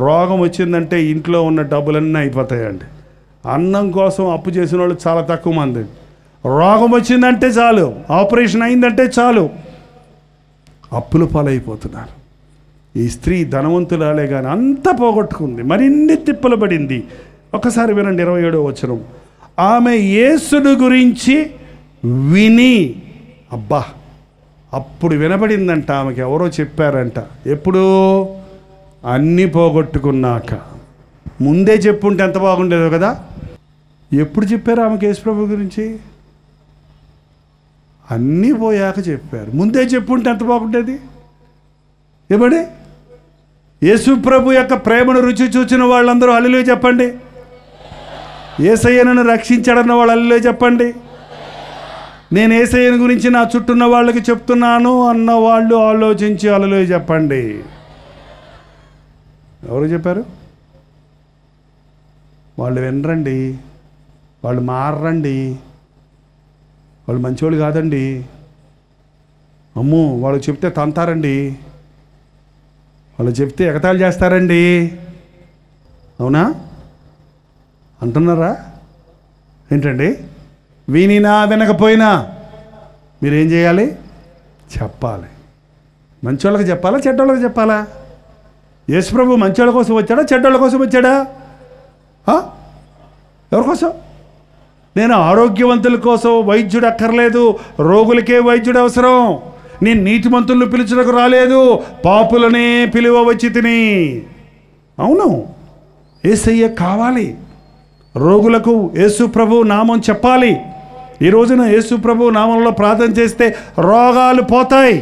రోగం వచ్చిందంటే ఇంట్లో ఉన్న డబ్బులన్నీ అయిపోతాయండి. అన్నం కోసం అప్పు చేసిన వాళ్ళు చాలా తక్కువ మంది. రోగం వచ్చిందంటే చాలు, ఆపరేషన్ అయిందంటే చాలు అప్పుల పాలైపోతున్నారు. ఈ స్త్రీ ధనవంతురాలే కానీ అంతా పోగొట్టుకుంది, మరిన్ని తిప్పలు పడింది. ఒకసారి వినండి 27వ వచనం. ఆమె యేసుని గురించి విని, అబ్బా అప్పుడు వినబడిందంట ఆమెకి, ఎవరో చెప్పారంట. ఎప్పుడు? అన్నీ పోగొట్టుకున్నాక. ముందే చెప్పుంటే ఎంత బాగుండేదో కదా. ఎప్పుడు చెప్పారు ఆమెకి యేసు ప్రభు గురించి? అన్నీ పోయాక చెప్పారు. ముందే చెప్పుంటే ఎంత బాగుండేది. ఏమడి? యేసు ప్రభు యొక్క ప్రేమను రుచి చూచిన వాళ్ళందరూ హల్లెలూయా చెప్పండి. యేసయ్యను రక్షించాడన్న వాళ్ళు హల్లెలూయా చెప్పండి. నేను యేసయ్యను గురించి నా చుట్టూన్న వాళ్ళకి చెప్తున్నాను అన్న వాళ్ళు ఆలోచించి హల్లెలూయా చెప్పండి. ఎవరు చెప్పారు? వాళ్ళు వినరండి, వాళ్ళు మారరండి, వాళ్ళు మంచోళ్ళు కాదండి, అమ్మో వాళ్ళు చెప్తే తంతారండి, వాళ్ళు చెప్తే ఎగతాళి చేస్తారండి. అవునా అంటున్నారా ఏంటండి? వినినా వినకపోయినా మీరేం చేయాలి? చెప్పాలి. మంచోళ్ళకి చెప్పాలా, చెడ్డోళ్ళకి చెప్పాలా? యేసుప్రభు మంచోళ్ళ కోసం వచ్చాడా, చెడ్డోళ్ళ కోసం వచ్చాడా? ఎవరి కోసం? నేను ఆరోగ్యవంతుల కోసం వైద్యుడు అక్కర్లేదు, రోగులకే వైద్యుడు అవసరం. నేను నీతిమంతులను పిలుచుటకు రాలేదు, పాపులనే పిలువ వచ్చి తిని. అవును, యేసయ్య కావాలి. రోగులకు యేసు ప్రభు నామం చెప్పాలి. ఈ రోజున యేసు ప్రభు నామంలో ప్రార్థన చేస్తే రోగాలు పోతాయి.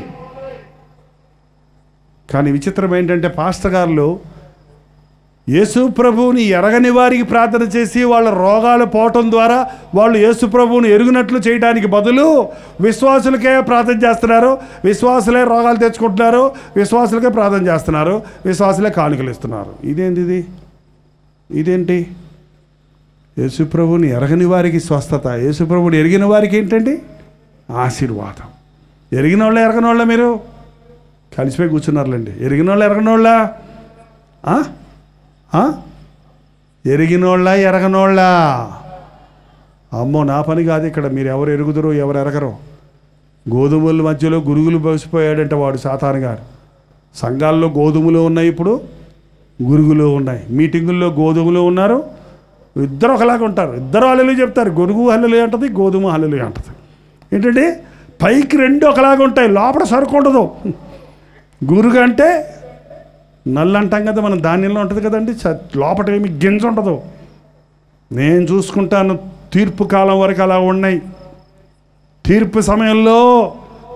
కానీ విచిత్రం ఏంటంటే పాస్టర్ గారు యేసు ప్రభువుని ఎరగని వారికి ప్రార్థన చేసి వాళ్ళ రోగాలు పోవటం ద్వారా వాళ్ళు యేసు ప్రభువుని ఎరుగునట్లు చేయడానికి బదులు విశ్వాసులకే ప్రార్థన చేస్తున్నారు, విశ్వాసులే రోగాలు తెచ్చుకుంటున్నారు, విశ్వాసులకే ప్రార్థన చేస్తున్నారు, విశ్వాసులే కానుకలు ఇస్తున్నారు. ఇదేంటి? యేసు ప్రభువుని ఎరగని వారికి స్వస్థత, యేసు ప్రభువుని ఎరిగిన వారికి ఏంటండి? ఆశీర్వాదం. ఎరిగిన వాళ్ళ ఎరగని వాళ్ళ మీరు కలిసిపోయి కూర్చున్నారులేండి. ఎరిగిన వాళ్ళ ఎరగని వాళ్ళ? ఎరిగినోళ్ళ ఎరగనోళ్ళ? అమ్మో నా పని కాదు ఇక్కడ. మీరు ఎవరు ఎరుగుదరో ఎవరు ఎరగరో. గోధుమల మధ్యలో గురుగులు పోసిపోయాడంటే వాడు సాతాను గారు. సంఘాల్లో గోధుమలు ఉన్నాయి, ఇప్పుడు గురుగులు ఉన్నాయి. మీటింగుల్లో గోధుమలు ఉన్నారు, ఇద్దరు ఒకలాగా ఉంటారు. ఇద్దరు హల్లెలూయా చెప్తారు. గొరుగు హల్లెలూయా అంటది, గోధుమ హల్లెలూయా అంటది. ఏంటంటే పైకి రెండు ఒకలాగా ఉంటాయి, లోపల సరుకు ఉండదు. గురుగు అంటే నల్లు అంటాం కదా, మన ధాన్యంలో ఉంటుంది కదండి, లోపల ఏమి గింజ ఉండదు. నేను చూసుకుంటాను, తీర్పు కాలం వరకు అలా ఉన్నాయి. తీర్పు సమయంలో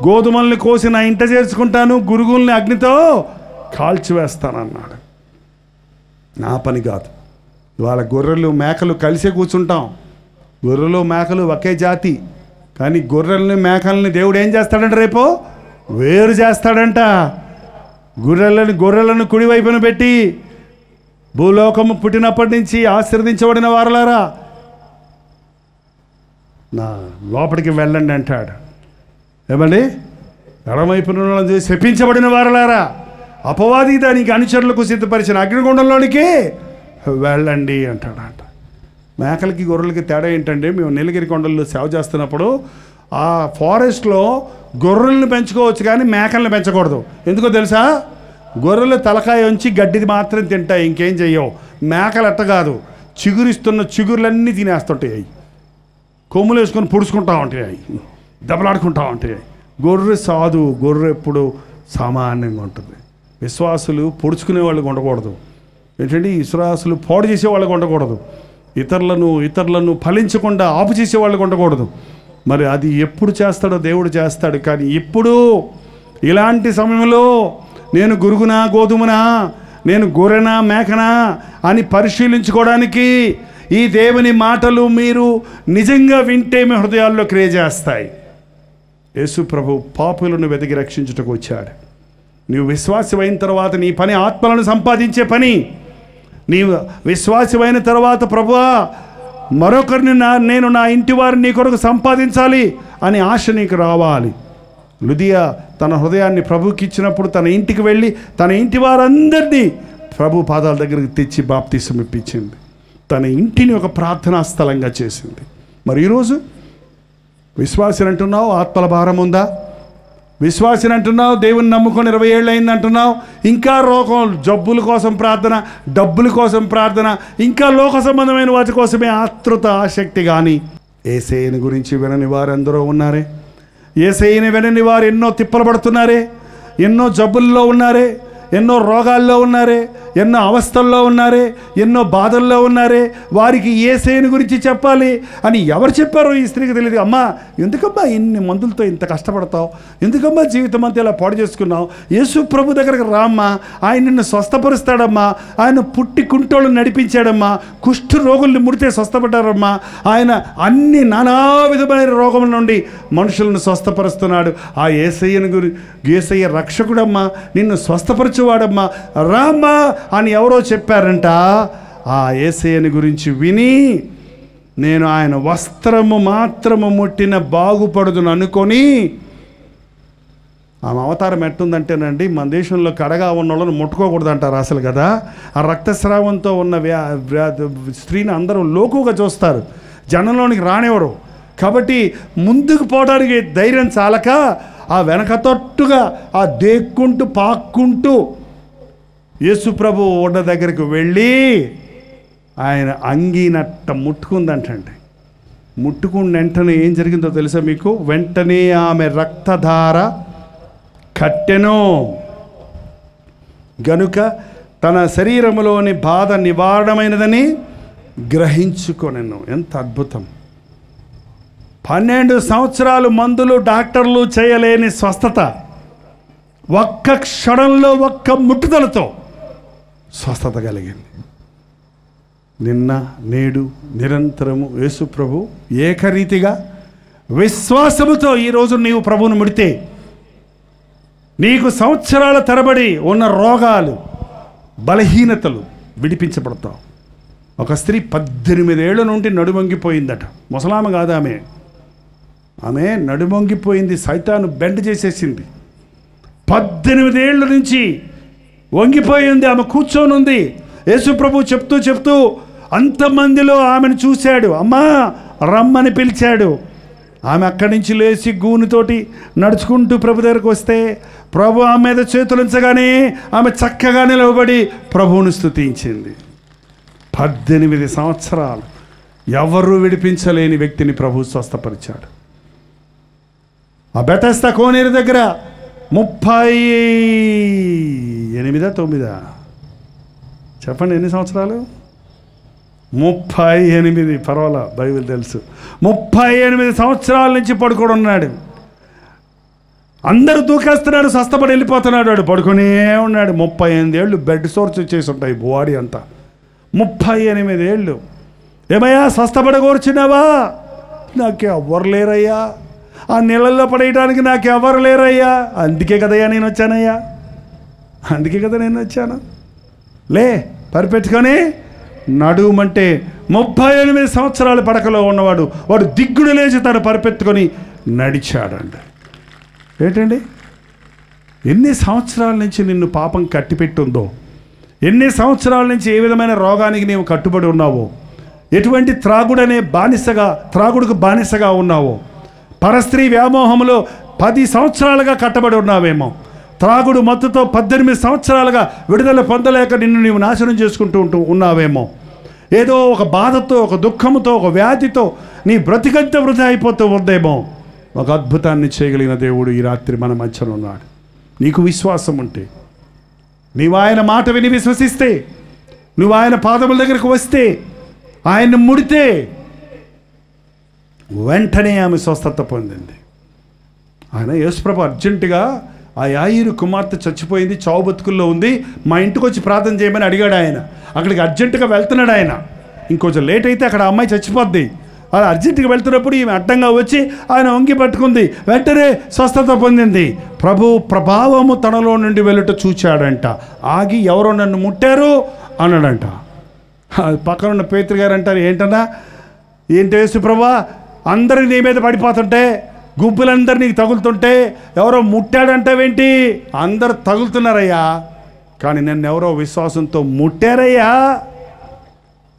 గోధుమల్ని కోసి నా ఇంట చేర్చుకుంటాను, గురుగుల్ని అగ్నితో కాల్చివేస్తానన్నాడు. నా పని కాదు. ఇవాళ గొర్రెలు మేకలు కలిసే కూర్చుంటాం. గొర్రెలు మేకలు ఒకే జాతి, కానీ గొర్రెల్ని మేకల్ని దేవుడు ఏం చేస్తాడంట? రేపు వేరు చేస్తాడంట. గొర్రెలను కుడివైపున పెట్టి, భూలోకము పుట్టినప్పటి నుంచి ఆశీర్వదించబడిన వారలారా నా లోపలికి వెళ్ళండి అంటాడు. ఏమండి? ఎడమవైపున శపించబడిన వారలారా అపవాది దానికి అనుచరులకు సిద్ధపరిచిన అగ్నిగుండంలోనికి వెళ్ళండి అంటాడంట. మేకలకి గొర్రెలకి తేడా ఏంటంటే, మేము నీలగిరి కొండల్లో సేవ చేస్తున్నప్పుడు ఆ ఫారెస్ట్లో గొర్రెలను పెంచుకోవచ్చు కానీ మేకలను పెంచకూడదు. ఎందుకో తెలుసా? గొర్రెలు తలకాయ ఉంచి గడ్డిది మాత్రం తింటాయి, ఇంకేం చెయ్యవు. మేకలు అట్ట కాదు, చిగురిస్తున్న చిగురులన్నీ తినేస్తుంటాయి, కొమ్ములు వేసుకొని పుడుచుకుంటా ఉంటాయి, దెబ్బలాడుకుంటా ఉంటాయి. గొర్రె సాధు, గొర్రె ఎప్పుడు సామాన్యంగా ఉంటుంది. విశ్వాసులు పొడుచుకునే వాళ్ళకి ఉండకూడదు. ఏంటంటే విశ్వాసులు పాడు చేసే వాళ్ళకి ఉండకూడదు. ఇతరులను ఫలించకుండా ఆపు చేసే వాళ్ళకి ఉండకూడదు. మరి అది ఎప్పుడు చేస్తాడో దేవుడు చేస్తాడు. కానీ ఇప్పుడు ఇలాంటి సమయంలో నేను గురుగునా గోధుమనా, నేను గొర్రెనా మేకనా అని పరిశీలించుకోవడానికి ఈ దేవుని మాటలు మీరు నిజంగా వింటే మీ హృదయాల్లో క్రియ చేస్తాయి. యేసు ప్రభు పాపులను వెతికి రక్షించుటకు వచ్చాడు. నీవు విశ్వాసమైన తర్వాత నీ పని ఆత్మలను సంపాదించే పని. నీవు విశ్వాసమైన తర్వాత ప్రభువా మరొకరిని నేను నా ఇంటి వారిని నీ కొరకు సంపాదించాలి అని ఆశ నీకు రావాలి. లుదియా తన హృదయాన్ని ప్రభుకి ఇచ్చినప్పుడు తన ఇంటికి వెళ్ళి తన ఇంటి వారందరినీ ప్రభు పాదాల దగ్గరికి తెచ్చి బాప్తిసం ఇప్పించింది. తన ఇంటిని ఒక ప్రార్థనా స్థలంగా చేసింది. మరి ఈరోజు విశ్వాసిని అంటున్నావు, ఆత్మల భారం ఉందా? విశ్వాసిని అంటున్నావు, దేవుని నమ్ముకొని 20 ఏళ్ళు అయింది అంటున్నావు, ఇంకా రోగం, జబ్బుల కోసం ప్రార్థన, డబ్బుల కోసం ప్రార్థన, ఇంకా లోక సంబంధమైన వాటి కోసమే ఆతృత, ఆసక్తి. కానీ యేసయ్యని గురించి వినని వారు ఎందరో ఉన్నారే. యేసయ్యని వినని వారు ఎన్నో తిప్పలు పడుతున్నారే, ఎన్నో జబ్బుల్లో ఉన్నారే, ఎన్నో రోగాల్లో ఉన్నారే, ఎన్నో అవస్థల్లో ఉన్నారే, ఎన్నో బాధల్లో ఉన్నారే. వారికి యేసయ్యని గురించి చెప్పాలి అని ఎవరు చెప్పారో ఈ స్త్రీకి తెలియదు. అమ్మా, ఎందుకమ్మా ఇన్ని మందులతో ఇంత కష్టపడతావు? ఎందుకమ్మా జీవితం అంతా ఇలా పాడు చేసుకున్నావు? యేసు ప్రభు దగ్గరకు రామ్మా, ఆయన నిన్ను స్వస్థపరుస్తాడమ్మా. ఆయన పుట్టి కుంటోళ్ళు నడిపించాడమ్మా. కుష్ఠ రోగుల్ని ముడితే స్వస్థపడ్డారమ్మా. ఆయన అన్ని నానా విధమైన రోగముల నుండి మనుషులను స్వస్థపరుస్తున్నాడు. ఆ యేసయ్య రక్షకుడమ్మా, నిన్ను స్వస్థపరచువాడమ్మా, రామ్మా అని ఎవరో చెప్పారంట. ఆ యేసయ్యని గురించి విని, నేను ఆయన వస్త్రము మాత్రము ముట్టిన బాగుపడుదును అనుకొని, ఆమె అవతారం ఎట్టుందంటేనండి, మన దేశంలో కడగా ఉన్న వాళ్ళని ముట్టుకోకూడదు అంటారు అసలు కదా. ఆ రక్తస్రావంతో ఉన్న స్త్రీని అందరూ లోకుగా చూస్తారు, జనంలోనికి రానివ్వరు. కాబట్టి ముందుకు పోవడానికి ధైర్యం చాలక ఆ వెనకతొట్టుగా ఆ దేక్కుంటూ పాక్కుంటూ యేసు ప్రభు ఉన్న దగ్గరికి వెళ్ళి ఆయన అంగీనట్ట ముట్టుకుందంటండి. ముట్టుకున్న వెంటనే ఏం జరిగిందో తెలుసా మీకు? వెంటనే ఆమె రక్తధార కట్టెను గనుక తన శరీరములోని బాధ నివారణమైనదని గ్రహించుకొనెను. ఎంత అద్భుతం! 12 సంవత్సరాలు మందులు, డాక్టర్లు చేయలేని స్వస్థత ఒక్క క్షణంలో, ఒక్క ముట్టుదలతో స్వస్థత కలిగింది. నిన్న నేడు నిరంతరము యేసు ప్రభు ఏకరీతిగా విశ్వాసముతో ఈరోజు నీవు ప్రభువును ముడితే నీకు సంవత్సరాల తరబడి ఉన్న రోగాలు, బలహీనతలు విడిపించబడతావు. ఒక స్త్రీ 18 ఏళ్ల నుండి నడుమొంగిపోయిందట. ముసలామ కాదు ఆమె నడుమొంగిపోయింది. సైతాను బెండ్ చేసేసింది. 18 ఏళ్ళ నుంచి వంగిపోయింది. ఆమె కూర్చొని ఉంది. యేసు ప్రభు చెప్తూ అంతమందిలో ఆమెను చూశాడు. అమ్మా రమ్మని పిలిచాడు. ఆమె అక్కడి నుంచి లేచి గూనితోటి నడుచుకుంటూ ప్రభు దగ్గరకు వస్తే ప్రభు ఆమె మీద చేతులుంచగానే ఆమె చక్కగా నిలబడి ప్రభువును స్తుతించింది. 18 సంవత్సరాలు ఎవరు విడిపించలేని వ్యక్తిని ప్రభు స్వస్థపరిచాడు. ఆ బెతెస్దా కోనేరు దగ్గర 38 చెప్పండి, ఎన్ని సంవత్సరాలు? 38. పర్వాలా, బైబిల్ తెలుసు. 38 సంవత్సరాల నుంచి పడుకొని ఉన్నాడు. అందరూ దూకేస్తున్నాడు, స్వస్థపడి వెళ్ళిపోతున్నాడు. వాడు పడుకునే ఉన్నాడు. 38 ఏళ్ళు బెడ్ సోర్స్ చేసి ఉంటాయి బాడీ అంతా. 38 ఏళ్ళు. ఏమయ్యా స్వస్థపడి కూర్చున్నావా? నాకు ఎవ్వరు లేరయ్యా, ఆ నీళ్ళల్లో పడేయడానికి నాకు ఎవరు లేరయ్యా. అందుకే కదయ్యా నేను వచ్చానయ్యా, అందుకే కదా నేను వచ్చాను. లే పరిపెట్టుకొని నడుమంటే 38 సంవత్సరాల పడకలో ఉన్నవాడు వాడు దిగ్గుడు లేచి తను పరిపెట్టుకొని నడిచాడండి. ఏంటండి, ఎన్ని సంవత్సరాల నుంచి నిన్ను పాపం కట్టిపెట్టుందో, ఎన్ని సంవత్సరాల నుంచి ఏ విధమైన రోగానికి నీవు కట్టుబడి ఉన్నావో, ఎటువంటి త్రాగుడుకు బానిసగా ఉన్నావో, పరస్త్రీ వ్యామోహంలో 10 సంవత్సరాలుగా కట్టబడి ఉన్నావేమో, త్రాగుడు మత్తుతో 18 సంవత్సరాలుగా విడుదల పొందలేక నిన్ను నీవు నాశనం చేసుకుంటూ ఉన్నావేమో, ఏదో ఒక బాధతో, ఒక దుఃఖంతో, ఒక వ్యాధితో నీ బ్రతికంత వృధా అయిపోతూ ఉందేమో. ఒక అద్భుతాన్ని చేయగలిగిన దేవుడు ఈ రాత్రి మన మధ్యలో ఉన్నాడు. నీకు విశ్వాసం ఉంటే, నీవు ఆయన మాట విని విశ్వసిస్తే, నువ్వు ఆయన పాదముల దగ్గరకు వస్తే, ఆయన్ని ముడితే వెంటనే ఆమె స్వస్థత పొందింది. ఆయన యేసుప్రభు అర్జెంటుగా ఆ యాయిరు కుమార్తె చచ్చిపోయింది, చావు బతుకుల్లో ఉంది, మా ఇంటికి వచ్చి ప్రార్థన చేయమని అడిగాడు ఆయన. అక్కడికి అర్జెంటుగా వెళ్తున్నాడు ఆయన. ఇంకొంచెం లేట్ అయితే అక్కడ అమ్మాయి చచ్చిపోద్ది. అలా అర్జెంటుగా వెళ్తున్నప్పుడు ఈమె అడ్డంగా వచ్చి ఆయన వంగి పట్టుకుంది, వెంటనే స్వస్థత పొందింది. ప్రభు ప్రభావము తనలో నుండి వెళ్ళుట చూచాడంట. ఆగి ఎవరో నన్ను ముట్టారు అన్నాడంట. పక్కన ఉన్న పేతురు గారు అంటారు, ఏంటన్నా ఏంటి యేసు ప్రభా, అందరూ నీ మీద పడిపోతుంటే, గుంపులందరూ నీకు తగులుతుంటే ఎవరో ముట్టాడంటావేంటి? అందరు తగులుతున్నారయ్యా, కానీ నన్ను ఎవరో విశ్వాసంతో ముట్టారయ్యా.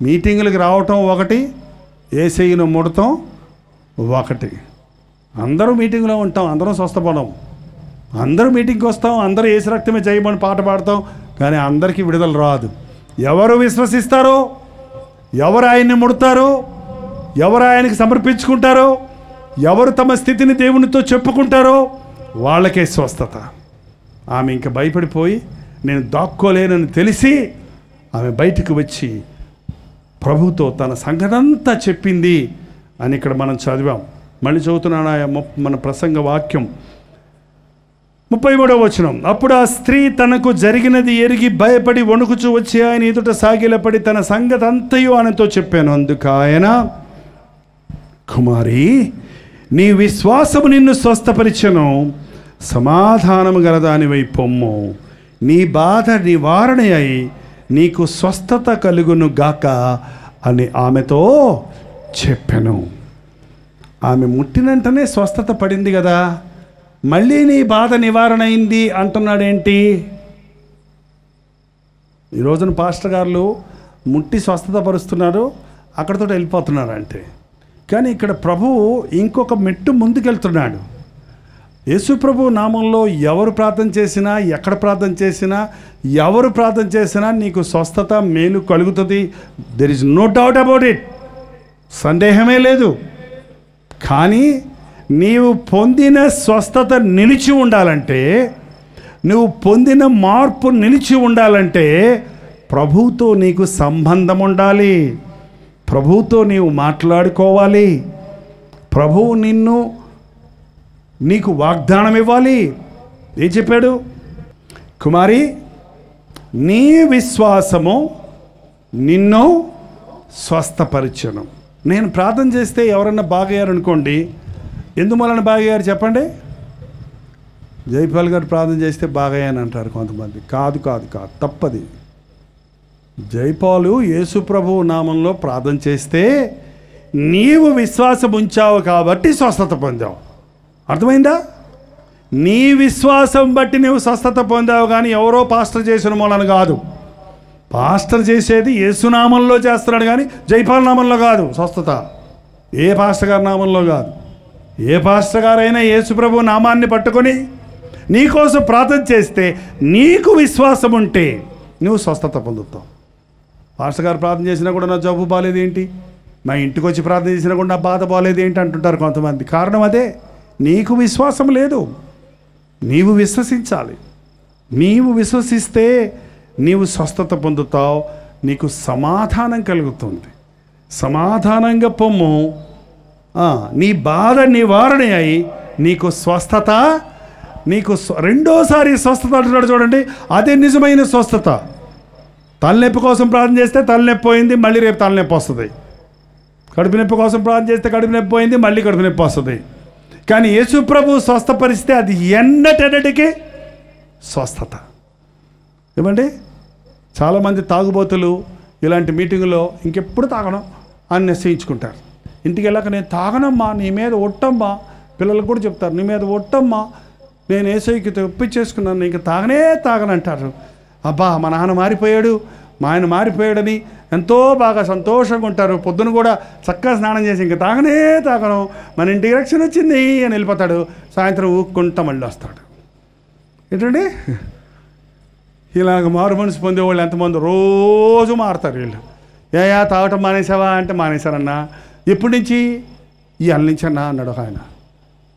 మీటింగులకి రావటం ఒకటి, యేసయ్యను ముడతాం ఒకటి. అందరూ మీటింగ్లో ఉంటాం, అందరం స్వస్థపడం, అందరూ మీటింగ్కి వస్తాం, అందరూ యేసు రక్తమే చేయమని పాట పాడతాం, కానీ అందరికీ విడుదల రాదు. ఎవరు విశ్వసిస్తారో, ఎవరు ఆయన్ని ముడతారో, ఎవరు ఆయనకి సమర్పించుకుంటారో, ఎవరు తమ స్థితిని దేవునితో చెప్పుకుంటారో వాళ్ళకే స్వస్థత. ఆమె ఇంకా భయపడిపోయి నేను దాక్కోలేనని తెలిసి ఆమె బయటికి వచ్చి ప్రభుతో తన సంగతంతా చెప్పింది అని ఇక్కడ మనం చదివాం. మళ్ళీ చదువుతున్నాను మన ప్రసంగ వాక్యం 33వ వచనం. అప్పుడు ఆ స్త్రీ తనకు జరిగినది ఎరిగి భయపడి వణుకుచూ వచ్చి ఆయన ఎదుట సాగిలపడి తన సంగతంతయు ఆయనతో చెప్పాను. అందుకు ఆయన, కుమారి, నీ విశ్వాసము నిన్ను స్వస్థపరిచెను, సమాధానము గలదానివై పొమ్ము, నీ బాధ నివారణ అయి నీకు స్వస్థత కలుగును గాక అని ఆమెతో చెప్పాను. ఆమె ముట్టినంటనే స్వస్థత పడింది కదా, మళ్ళీ నీ బాధ నివారణ అయింది అంటున్నాడేంటి? ఈ రోజున పాస్టర్ గారు ముట్టి స్వస్థత పరుస్తున్నారు, అక్కడితో వెళ్ళిపోతున్నారు అంటే. కానీ ఇక్కడ ప్రభువు ఇంకొక మెట్టు ముందుకెళ్తున్నాడు. యేసు ప్రభు నామంలో ఎవరు ప్రార్థన చేసినా, ఎక్కడ ప్రార్థన చేసినా, ఎవరు ప్రార్థన చేసినా నీకు స్వస్థత మేలు కలుగుతుంది. There is no doubt about it, సందేహమే లేదు. కానీ నీవు పొందిన స్వస్థత నిలిచి ఉండాలంటే, నువ్వు పొందిన మార్పు నిలిచి ఉండాలంటే ప్రభువుతో నీకు సంబంధం ఉండాలి, ప్రభువుతో నీవు మాట్లాడుకోవాలి, ప్రభువు నీకు వాగ్దానం ఇవ్వాలి. ఏం చెప్పాడు? కుమారి, నీ విశ్వాసము నిన్ను స్వస్థపరిచెను. నేను ప్రార్థన చేస్తే ఎవరన్నా బాగయ్యారనుకోండి, ఎందువలన బాగయ్యారు చెప్పండి? జైపాల్ గారు ప్రార్థన చేస్తే బాగయ్యాని అంటారు కొంతమంది. కాదు కాదు కాదు, తప్పది. జైపాలు యేసు ప్రభువు నామంలో ప్రార్థన చేస్తే నీవు విశ్వాసం ఉంచావు కాబట్టి స్వస్థత పొందావు. అర్థమైందా? నీ విశ్వాసం బట్టి నువ్వు స్వస్థత పొందావు, కానీ ఎవరో పాస్టర్ చేసిన మూలన కాదు. పాస్టర్ చేసేది యేసునామంలో చేస్తున్నాడు, కానీ జైపాల్ నామంలో కాదు స్వస్థత. ఏ పాస్టర్ గారి నామంలో కాదు. ఏ పాస్టర్ గారైనా యేసు ప్రభు నామాన్ని పట్టుకొని నీకోసం ప్రార్థన చేస్తే, నీకు విశ్వాసం ఉంటే నువ్వు స్వస్థత పొందుతావు. పాస్టర్ గారు ప్రార్థన చేసినా కూడా నా జబ్బు బాగాలేదేంటి, మా ఇంటికి వచ్చి ప్రార్థన చేసినా కూడా నా బాధ బాగాలేదేంటి అంటుంటారు కొంతమంది. కారణం అదే, నీకు విశ్వాసం లేదు. నీవు విశ్వసించాలి. నీవు విశ్వసిస్తే నీవు స్వస్థత పొందుతావు, నీకు సమాధానం కలుగుతుంది. సమాధానంగా పొమ్ము, నీ బాధ నివారణ అయి నీకు స్వస్థత, నీకు రెండోసారి స్వస్థత అంటున్నాడు చూడండి. అదే నిజమైన స్వస్థత. తలనొప్పి కోసం ప్రార్థన చేస్తే తలనొప్పి పోయింది, మళ్ళీ రేపు తలనొప్పి వస్తుంది. కడుపు నొప్పి కోసం ప్రార్థన చేస్తే కడుపు నొప్పి పోయింది, మళ్ళీ కడుపు నొప్పి వస్తుంది. కానీ యేసు ప్రభు స్వస్థపరిస్తే అది ఎన్నటెన్నటికి స్వస్థత. ఏమండి, చాలామంది తాగుబోతులు ఇలాంటి మీటింగులో ఇంకెప్పుడు తాగడం అని నిశ్చయించుకుంటారు. ఇంటికి వెళ్ళాక నేను తాగనమ్మా, నీ మీద ఒట్టమ్మా, పిల్లలకు కూడా చెప్తారు, నీ మీద ఒట్టమ్మా, నేను యేసయ్యకి ఒప్పించేసుకున్నాను, ఇంక తాగనంటారు. అబ్బా మా నాన్న మారిపోయాడు, మా ఆయన మారిపోయాడని ఎంతో బాగా సంతోషంగా ఉంటారు. పొద్దున కూడా చక్కగా స్నానం చేసి ఇంక తాగను, మన ఇంటికి రక్షణ వచ్చింది అని వెళ్ళిపోతాడు. సాయంత్రం ఊక్కుంటా మళ్ళీ వస్తాడు. ఏంటండి, ఇలాగ మారు మనసు పొందేవాళ్ళు ఎంతమంది రోజు మారుతారు. వీళ్ళు ఏయా తాగటం మానేసావా అంటే మానేశారన్నా. ఎప్పటి నుంచి? ఇవాళ నుంచి అన్నా అన్నాడు ఒక ఆయన.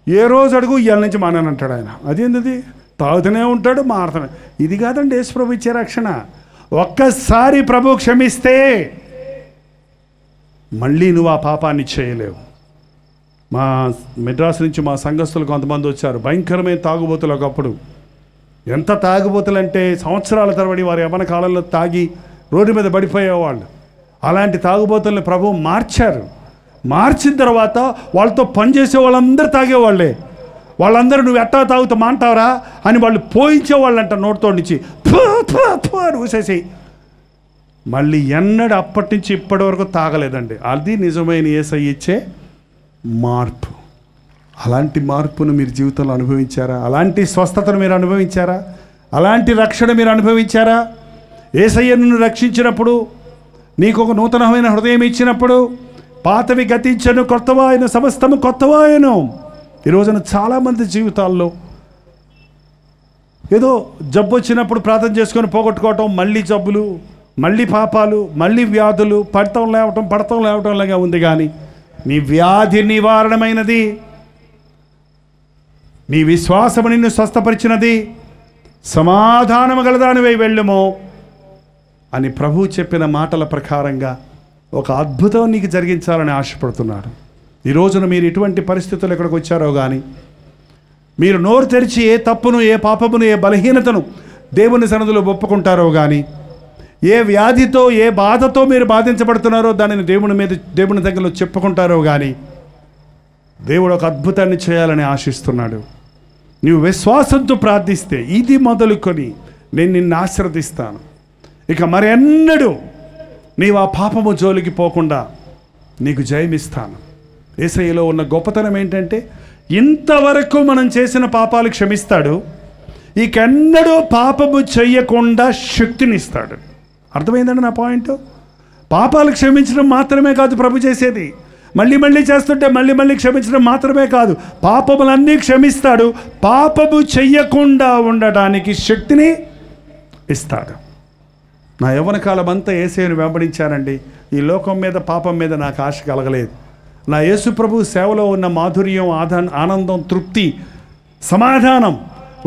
ఏ రోజు అడుగు ఇవాళ నుంచి మానేనంటాడు ఆయన. అదేంటిది? తాగుతూనే ఉంటాడు, మారుతూనే. ఇది కాదండి యేసు ప్రభు ఇచ్చే రక్షణ. ఒక్కసారి ప్రభు క్షమిస్తే మళ్ళీ నువ్వు ఆ పాపాన్ని చేయలేవు. మా మెడ్రాస్ నుంచి మా సంఘస్థులు కొంతమంది వచ్చారు, భయంకరమైన తాగుబోతులు. ఒకప్పుడు ఎంత తాగుబోతులు అంటే సంవత్సరాల తరబడి వారి యవ్వన కాలంలో తాగి రోడ్డు మీద పడిపోయేవాళ్ళు. అలాంటి తాగుబోతుల్ని ప్రభు మార్చారు. మార్చిన తర్వాత వాళ్ళతో పనిచేసే వాళ్ళందరూ తాగేవాళ్ళే. వాళ్ళందరూ నువ్వు ఎట్టా తాగుతూ మాంటావరా అని వాళ్ళు పోయించేవాళ్ళంట నోటితో నుంచి అని ఊసేసి. మళ్ళీ ఎన్నడూ అప్పటి నుంచి ఇప్పటి వరకు తాగలేదండి. అది నిజమైన యేసయ్య ఇచ్చే మార్పు. అలాంటి మార్పును మీరు జీవితంలో అనుభవించారా? అలాంటి స్వస్థతను మీరు అనుభవించారా? అలాంటి రక్షణ మీరు అనుభవించారా? యేసయ్య నిన్ను రక్షించినప్పుడు, నీకు ఒక నూతనమైన హృదయం ఇచ్చినప్పుడు, పాతవి గతించను, కొత్తవాయను, సమస్తము కొత్తవాయను. ఈ రోజున చాలామంది జీవితాల్లో ఏదో జబ్బు వచ్చినప్పుడు ప్రార్థన చేసుకొని పోగొట్టుకోవటం, మళ్ళీ జబ్బులు, మళ్ళీ పాపాలు, మళ్ళీ వ్యాధులు, పడతాం లేవటం లాగా ఉంది. కానీ నీ వ్యాధి నివారణమైనది, నీ విశ్వాసము నిన్ను స్వస్థపరిచినది, సమాధానము గలదానివై వెళ్ళుము అని ప్రభువు చెప్పిన మాటల ప్రకారంగా ఒక అద్భుతం నీకు జరిగించాలని ఆశపడుతున్నాడు. ఈ రోజున మీరు ఎటువంటి పరిస్థితులు ఎక్కడికి వచ్చారో కానీ, మీరు నోరు తెరిచి ఏ తప్పును, ఏ పాపమును, ఏ బలహీనతను దేవుని సన్నిధిలో ఒప్పుకుంటారో కానీ, ఏ వ్యాధితో, ఏ బాధతో మీరు బాధించబడుతున్నారో దానిని దేవుని దగ్గరలో చెప్పుకుంటారో కానీ, దేవుడు ఒక అద్భుతాన్ని చేయాలని ఆశిస్తున్నాడు. నీవు విశ్వాసంతో ప్రార్థిస్తే, ఇది మొదలుకొని నేను నిన్ను ఆశీర్వదిస్తాను, ఇక మరెన్నడూ నీవు ఆ పాపము జోలికి పోకుండా నీకు జయమిస్తాను. యేసయ్యలో ఉన్న గొప్పతనం ఏంటంటే, ఇంతవరకు మనం చేసిన పాపాలు క్షమిస్తాడు, ఇకెన్నడూ పాపము చెయ్యకుండా శక్తినిస్తాడు. అర్థమైందండి నా పాయింట్? పాపాలు క్షమించడం మాత్రమే కాదు ప్రభు చేసేది, మళ్ళీ చేస్తుంటే మళ్ళీ క్షమించడం మాత్రమే కాదు, పాపములన్నీ క్షమిస్తాడు, పాపము చెయ్యకుండా ఉండడానికి శక్తిని ఇస్తాడు. నా యవ్వన కాలం అంతా యేసయ్యను వెంబడించానండి. ఈ లోకం మీద, పాపం మీద నాకు ఆశ కలగలేదు. నా యేసు ప్రభు సేవలో ఉన్న మాధుర్యం, ఆనందం, తృప్తి, సమాధానం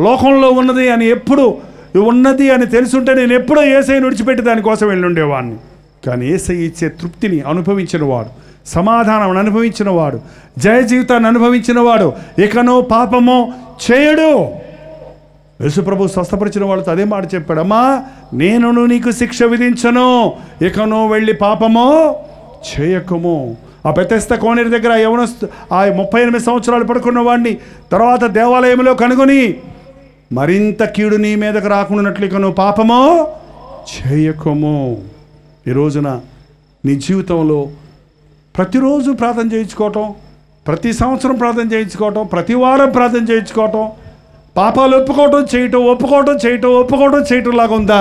లోకంలో ఉన్నది అని తెలుసుంటే నేను ఎప్పుడో యేసయ్యను విడిచిపెట్టి దానికోసం వెళ్ళి ఉండేవాడిని. కానీ యేసయ్య ఇచ్చే తృప్తిని అనుభవించిన వాడు, సమాధానం అనుభవించిన వాడు, జయ జీవితాన్ని అనుభవించిన వాడు ఇకనో పాపమో చేయడు. యేసుప్రభు స్వస్థపరిచిన వాళ్ళతో అదే మాట చెప్పాడు, అమ్మా నేను నీకు శిక్ష విధించను, ఇకనో వెళ్ళి పాపమో చేయకము. ఆ బెతెస్దా కోనేరు దగ్గర ఆ 38 సంవత్సరాలు పడుకున్న వాడిని తర్వాత దేవాలయంలో కనుగొని, మరింత కీడు నీ మీదకు రాకుండానట్లు ఇక నువ్వు పాపమో చేయకము. ఈ రోజున నీ జీవితంలో ప్రతిరోజు ప్రార్థన చేయించుకోవటం, ప్రతి సంవత్సరం ప్రార్థన చేయించుకోవటం, ప్రతి వారం ప్రార్థన చేయించుకోవటం, పాపాలు ఒప్పుకోవటం చేయటం లాగా ఉందా?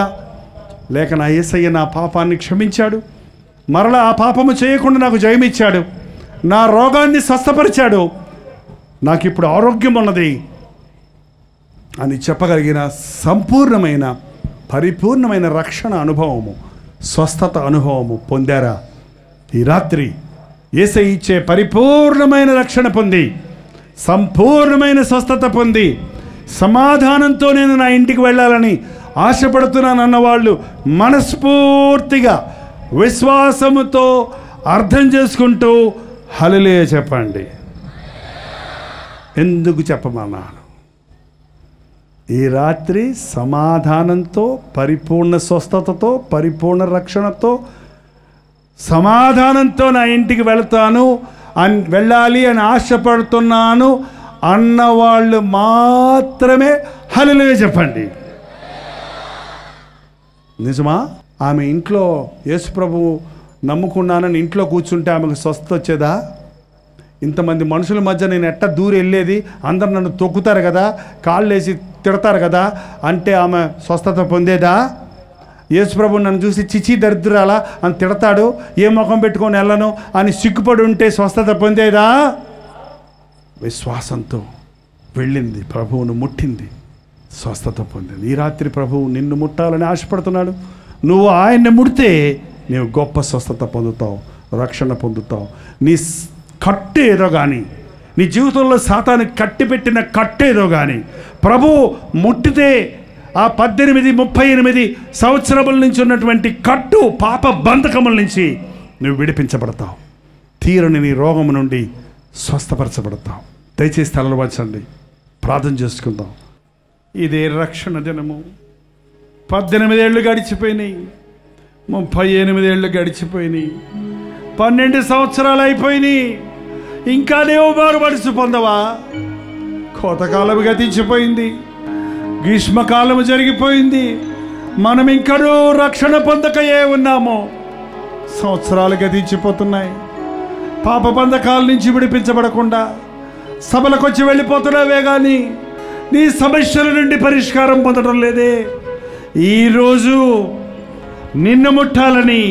లేక నా యేసయ్య నా పాపాన్ని క్షమించాడు, మరలా ఆ పాపము చేయకుండా నాకు జయమిచ్చాడు, నా రోగాన్ని స్వస్థపరిచాడు, నాకు ఇప్పుడు ఆరోగ్యం ఉన్నది అని చెప్పగలిగిన సంపూర్ణమైన, పరిపూర్ణమైన రక్షణ అనుభవము, స్వస్థత అనుభవము పొందారా? ఈ రాత్రి యేసయ్య ఇచ్చే పరిపూర్ణమైన రక్షణ పొంది, సంపూర్ణమైన స్వస్థత పొంది, సమాధానంతో నేను నా ఇంటికి వెళ్ళాలని ఆశపడుతున్నాను అన్నవాళ్ళు మనస్ఫూర్తిగా విశ్వాసముతో అర్థం చేసుకుంటూ హల్లెలూయా చెప్పండి. ఎందుకు చెప్పమన్నాను? ఈ రాత్రి సమాధానంతో, పరిపూర్ణ స్వస్థతతో, పరిపూర్ణ రక్షణతో, సమాధానంతో నా ఇంటికి వెళ్ళాలి అని ఆశపడుతున్నాను అన్నవాళ్ళు మాత్రమే హల్లెలూయా చెప్పండి. నిజమా? ఆమె ఇంట్లో యేసుప్రభు నమ్ముకున్నానని ఇంట్లో కూర్చుంటే ఆమెకు స్వస్థత వచ్చేదా? ఇంతమంది మనుషుల మధ్య నేను ఎట్ట దూరి వెళ్ళేది, అందరు నన్ను తొక్కుతారు కదా, కాళ్ళు వేసి తిడతారు కదా అంటే ఆమె స్వస్థత పొందేదా? యేసుప్రభు నన్ను చూసి చిచి దరిద్రాలా అని తిడతాడు, ఏ ముఖం పెట్టుకొని వెళ్ళను అని సిగ్గుపడి ఉంటే స్వస్థత పొందేదా? విశ్వాసంతో వెళ్ళింది, ప్రభువును ముట్టింది, స్వస్థత పొందింది. ఈ రాత్రి ప్రభువు నిన్ను ముట్టాలని ఆశపడుతున్నాడు. నువ్వు ఆయన్ని ముడితే నీవు గొప్ప స్వస్థత పొందుతావు, రక్షణ పొందుతావు. నీ కట్టేదో కానీ, నీ జీవితంలో సాతానికి కట్టిపెట్టిన కట్టేదో కానీ ప్రభు ముట్టితే ఆ 38 సంవత్సరముల నుంచి ఉన్నటువంటి కట్టు, పాప బంధకముల నుంచి నువ్వు విడిపించబడతావు, తీరని నీ రోగము నుండి స్వస్థపరచబడతావు. దయచేసి తలలు వంచండి, ప్రార్థన చేసుకుందాం. ఇదే రక్షణ దినము. 18 ఏళ్ళు గడిచిపోయినాయి, 38 ఏళ్ళు గడిచిపోయినాయి, 12 సంవత్సరాలు అయిపోయినాయి. ఇంకా నీవు మారుమనసు పొందవా? కోతకాలం గతించిపోయింది, గ్రీష్మకాలం జరిగిపోయింది, మనం ఇంకనూ రక్షణ పొందకయే ఉన్నాము. సంవత్సరాలు గతించిపోతున్నాయి, పాప బంధకాల నుంచి విడిపించబడకుండా సభలకు వచ్చి వెళ్ళిపోతున్నావే కానీ నీ సమస్యల నుండి పరిష్కారం పొందడం లేదే. ఈరోజు నిన్ను ముట్టాలని,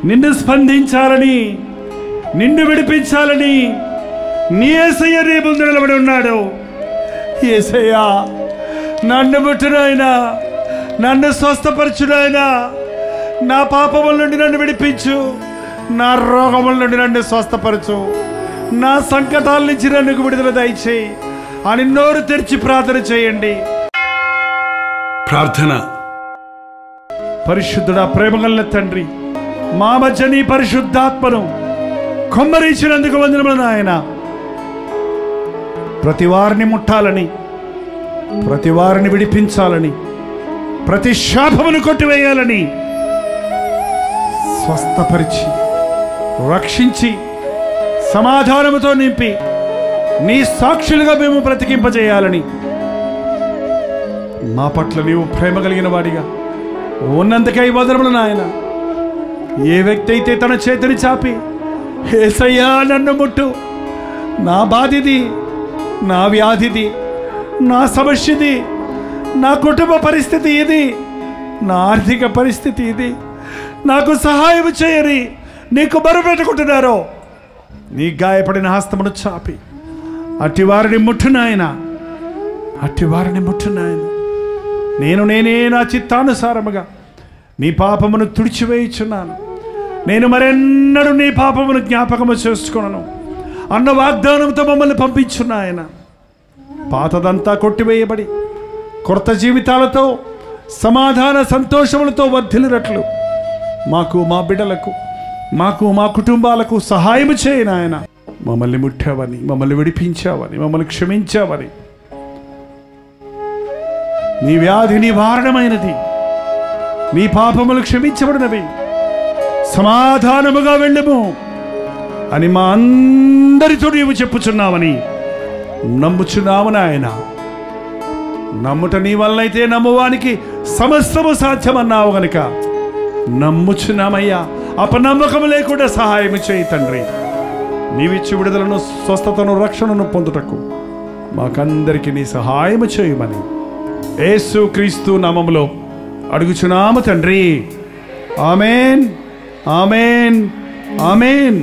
నిన్ను స్పందించాలని, నిన్ను విడిపించాలని నీ యేసయ్య నీ ముందు నిలబడి ఉన్నాడు. యేసయ్యా, నన్ను ముట్టునాయనా, నన్ను స్వస్థపరచునాయనా, నా పాపముల నుండి నన్ను విడిపించు, నా రోగముల నుండి నన్ను స్వస్థపరచు, నా సంకటాల నుంచి నన్ను విడుదల దయచేయి అని నోరు తెరిచి ప్రార్థన చేయండి. ప్రార్థన. పరిశుద్ధుడా, ప్రేమగల తండ్రి, మా మధ్య నీ పరిశుద్ధాత్మను కొమ్మరించినందుకు వందనములు నాయన. ప్రతి వారిని ముట్టాలని, ప్రతి వారిని విడిపించాలని, ప్రతి శాపమును కొట్టివేయాలని, స్వస్థపరిచి రక్షించి సమాధానముతో నింపి నీ సాక్షులుగా మేము బ్రతికింపజేయాలని మా పట్ల నీవు ప్రేమ కలిగిన వాడిగా ఉన్నందుకై వందనములు నాయన. ఏ వ్యక్తి అయితే తన చేతిని చాపి యేసయ్యా నన్ను ముట్టు, నా బాధిది, నా వ్యాధిది, నా సమస్యది, నా కుటుంబ పరిస్థితి ఇది, నా ఆర్థిక పరిస్థితి ఇది, నాకు సహాయం చేయని నీకు మొరపెట్టుకుంటున్నారో నీ గాయపడిన హస్తమును చాపి అట్టి వారిని ముట్టునాయన, అట్టి వారిని ముట్టునాయన. నేనే నా చిత్తానుసారముగా నీ పాపమును తుడిచివేయుచున్నాను. నేను మరెన్నడూ నీ పాపమును జ్ఞాపకము చేసుకొనను అన్న వాగ్దానంతో మమ్మల్ని పంపించున్నాయన. పాతదంతా కొట్టివేయబడి కొత్త జీవితాలతో సమాధాన సంతోషములతో వర్ధిల్లినట్లు మాకు, మా బిడ్డలకు, మాకు, మా కుటుంబాలకు సహాయం చేయను ఆయన. మమ్మల్ని ముట్టావని, మమ్మల్ని విడిపించావని, మమ్మల్ని క్షమించావని, నీ వ్యాధి నివారణమైనది, నీ పాపములు క్షమించబడినవి, సమాధానముగా వెళ్ళము అని మా అందరితో నీవు చెప్పుచున్నావని నమ్ముచున్నావు నాయన. నమ్ముట నీ వల్లైతే నమ్మువానికి సమస్తము సాధ్యమన్నావు గనుక నమ్ముచున్నామయ్యా. అపనమ్మకము లేకుండా సహాయం చేయి తండ్రి. నీవిచ్చి విడుదలను, స్వస్థతను, రక్షణను పొందుటకు మాకందరికీ నీ సహాయము చేయమని యేసు క్రీస్తు నామములో అడుగుచున్నాము తండ్రి. ఆమేన్, ఆమేన్, ఆమేన్.